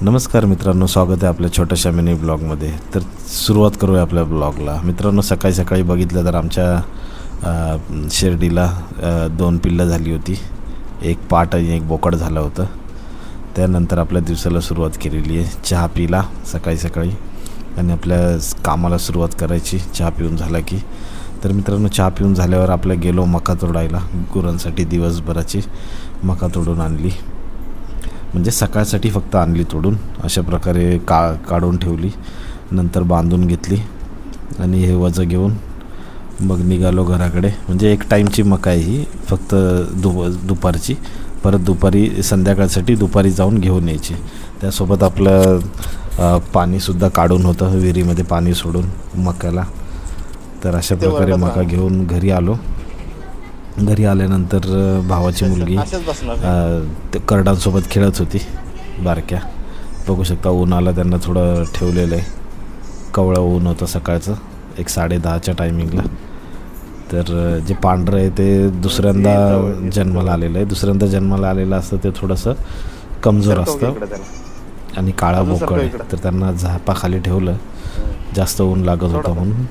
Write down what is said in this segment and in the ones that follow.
नमस्कार मित्रांनो, स्वागत आहे आपल्या छोट्याशा मिनी ब्लॉगमध्ये. तर सुरुवात करूया आपल्या ब्लॉगला. मित्रांनो, सकाळी सकाळी बघितलं तर आमच्या शिर्डीला 2 पिल्लं झाली होती. एक पाट आणि एक बोकड झालं होतं. त्यानंतर आपल्या दिवसाला सुरुवात केलेली आहे. चहा पिला सकाळी सकाळी आणि आपल्या कामाला सुरुवात करायची चहा पिऊन झाला की. तर मित्रांनो, चहा पिऊन झाल्यावर आपल्या गेलो मका तोडायला. गुरांसाठी दिवसभराची मका तोडून आणली, म्हणजे सकाळसाठी फक्त आणली तोडून. अशा प्रकारे काढून ठेवली, नंतर बांधून घेतली आणि हे वजं घेऊन मग निघालो घराकडे. म्हणजे एक टाईमची मका आहे ही, फक्त दुपारची. परत दुपारी संध्याकाळसाठी दुपारी जाऊन घेऊन यायची. त्यासोबत आपलं पाणीसुद्धा काढून होतं, विहिरीमध्ये पाणी सोडून मक्याला. तर अशा प्रकारे मका घेऊन घरी आलो. घरी आल्यानंतर भावाची मुलगी करडांसोबत खेळत होती बारक्या. बघू शकता, उन्हाला त्यांना थोडं ठेवलेलं आहे. कवळं ऊन होतं सकाळचं 1:10च्या टायमिंगला. तर जे पांढरं आहे ते दुसऱ्यांदा जन्माला आलेलं आहे. दुसऱ्यांदा जन्माला आलेलं असतं ते थोडंसं कमजोर असतं आणि काळा बोकड आहे. तर त्यांना झापाखाली ठेवलं, जास्त ऊन लागत होतं म्हणून.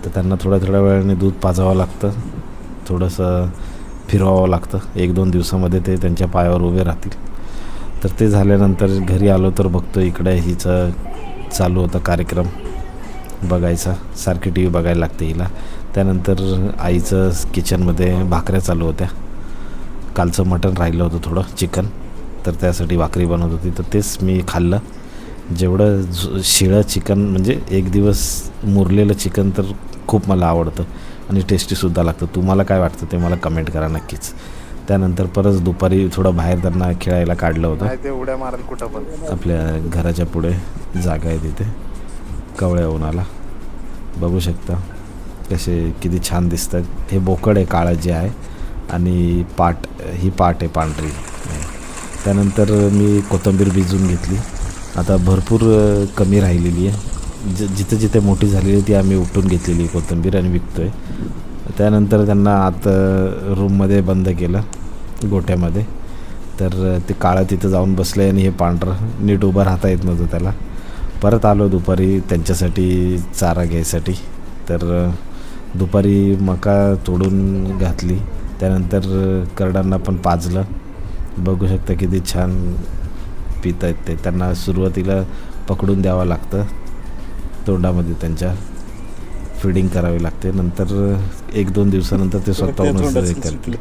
तर त्यांना थोड्या वेळाने दूध पाजावं लागतं, थोडंसं फिरवावं लागतं. 1-2 दिवसामध्ये ते त्यांच्या पायावर उभे राहतील. तर ते झाल्यानंतर घरी आलो तर बघतो इकडे हिचं चालू होता कार्यक्रम बघायचा. सारखी टी व्ही बघायला लागते हिला. त्यानंतर आईचं किचनमध्ये भाकऱ्या चालू होत्या. कालचं मटण राहिलं होतं थोडं, चिकन, तर त्यासाठी भाकरी बनवत होती. तर तेच मी खाल्लं. जेवढं शिळं चिकन, म्हणजे एक दिवस मुरलेलं चिकन तर खूप मला आवडतं आणि टेस्टीसुद्धा लागतं. तुम्हाला काय वाटतं ते मला कमेंट करा नक्कीच. त्यानंतर परत दुपारी थोडं बाहेर त्यांना खेळायला काढलं होतं. ते उड्या मारेल कुठं पण. आपल्या घराच्या पुढे जागा आहे तिथे, कवळ्या उन्हाला. बघू शकता कसे किती छान दिसतात. हे बोकड आहे काळं जे आहे, आणि ही पाट आहे पांढरी. त्यानंतर मी कोथिंबीर भिजवून घेतली. आता भरपूर कमी राहिलेली आहे. जिथे जिथे मोठी झालेली ती आम्ही उपटून घेतलेली कोथिंबीर आणि विकतो आहे. त्यानंतर त्यांना आत रूममध्ये बंद केलं, गोट्यामध्ये. तर ते काळं तिथं जाऊन बसलं आणि हे पांढरं नीट उभं राहता येत नव्हतं त्याला. परत आलो दुपारी त्यांच्यासाठी चारा घ्यायसाठी. तर दुपारी मका तोडून घातली. त्यानंतर करडांना पण पाजलं. बघू शकता किती छान पित आहेत ते. त्यांना सुरुवातीला पकडून द्यावं लागतं, तोंडामध्ये त्यांच्या फीडिंग करावी लागते. नंतर 1-2 दिवसानंतर ते स्वतःहूनच हे करतील.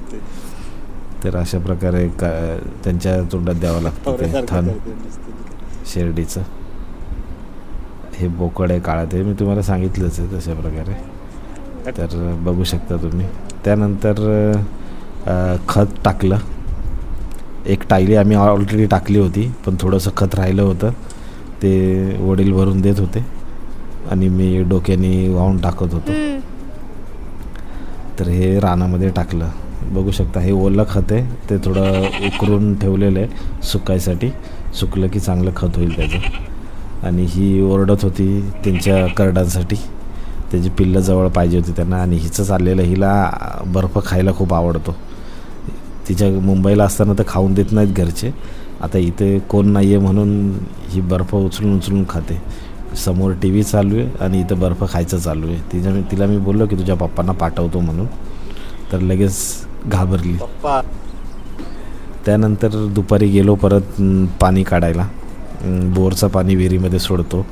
तर अशा प्रकारे त्यांच्या तोंडात द्यावं लागतं ते थन शिर्डीचं. हे बोकड आहे काळा, ते मी तुम्हाला सांगितलंच आहे तशा प्रकारे. तर बघू शकता तुम्ही. त्यानंतर खत टाकलं. एक टायली आम्ही ऑलरेडी टाकली होती, पण थोडंसं खत राहिलं होतं. ते वडील भरून देत होते आणि मी डोक्याने वाहून टाकत होतो. तर हे रानामध्ये टाकलं. बघू शकता हे ओलं खत आहे. ते थोडं उकरून ठेवलेलं आहे सुकायसाठी. सुकलं की चांगलं खत होईल त्याचं. आणि ही ओरडत होती त्यांच्या करडांसाठी. त्याची पिल्लं जवळ पाहिजे होती त्यांना. आणि हिचं चाललेलं, हिला बर्फ खायला खूप आवडतो. तिच्या मुंबईला असताना तर खाऊन देत नाहीत घरचे. आता इथे कोण नाही आहे म्हणून ही बर्फ उचलून खाते. समोर टी व्ही चालू आहे आणि इथं बर्फ खायचं चालू आहे. तिला मी बोललो की तुझ्या पप्पांना पाठवतो म्हणून, तर लगेच घाबरली. त्यानंतर दुपारी गेलो परत पाणी काढायला. बोरचं पाणी विहिरीमध्ये सोडतो.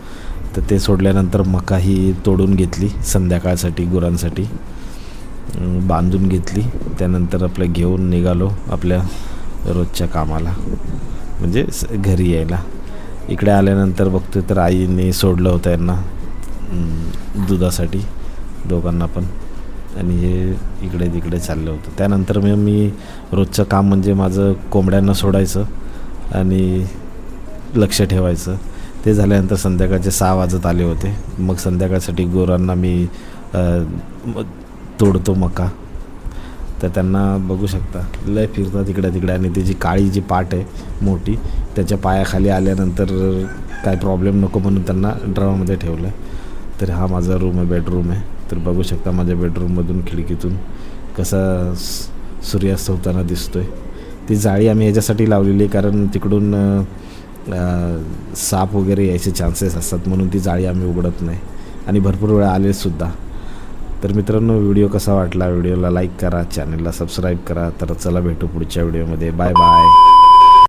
तर ते सोडल्यानंतर मका ही तोडून घेतली संध्याकाळसाठी, गुरांसाठी बांधून घेतली. त्यानंतर आपलं घेऊन निघालो आपल्या रोजच्या कामाला, म्हणजे घरी यायला. इकडे आल्यानंतर बघतो तर आईने सोडलं होतं यांना दुधासाठी, दोघांना पण. आणि हे इकडे तिकडे चाललं होतं. त्यानंतर मी रोजचं काम म्हणजे माझं कोंबड्यांना सोडायचं आणि लक्ष ठेवायचं. ते झाल्यानंतर संध्याकाळचे 6 वाजत आले होते. मग संध्याकाळसाठी गुरांना मी तोडतो मका. तर त्यांना बघू शकता लय फिरतात इकडे तिकडे. आणि त्याची काळी जी पाट आहे मोठी, त्याच्या पायाखाली आल्यानंतर काय प्रॉब्लेम नको म्हणून त्यांना ड्रममध्ये ठेवलं आहे. तर हा माझा रूम आहे, बेडरूम आहे. तर बघू शकता माझ्या बेडरूममधून खिडकीतून कसा सूर्यास्त होताना दिसतो आहे. ती जाळी आम्ही याच्यासाठी लावलेली आहे कारण तिकडून साप वगैरे यायचे चान्सेस असतात, म्हणून ती जाळी आम्ही उघडत नाही आणि भरपूर वेळा आलेसुद्धा. तर मित्रांनो, व्हिडिओ कसा वाटला, व्हिडिओला लाईक करा, चॅनलला सबस्क्राईब करा. तर चला भेटू पुढच्या व्हिडिओमध्ये. Bye bye.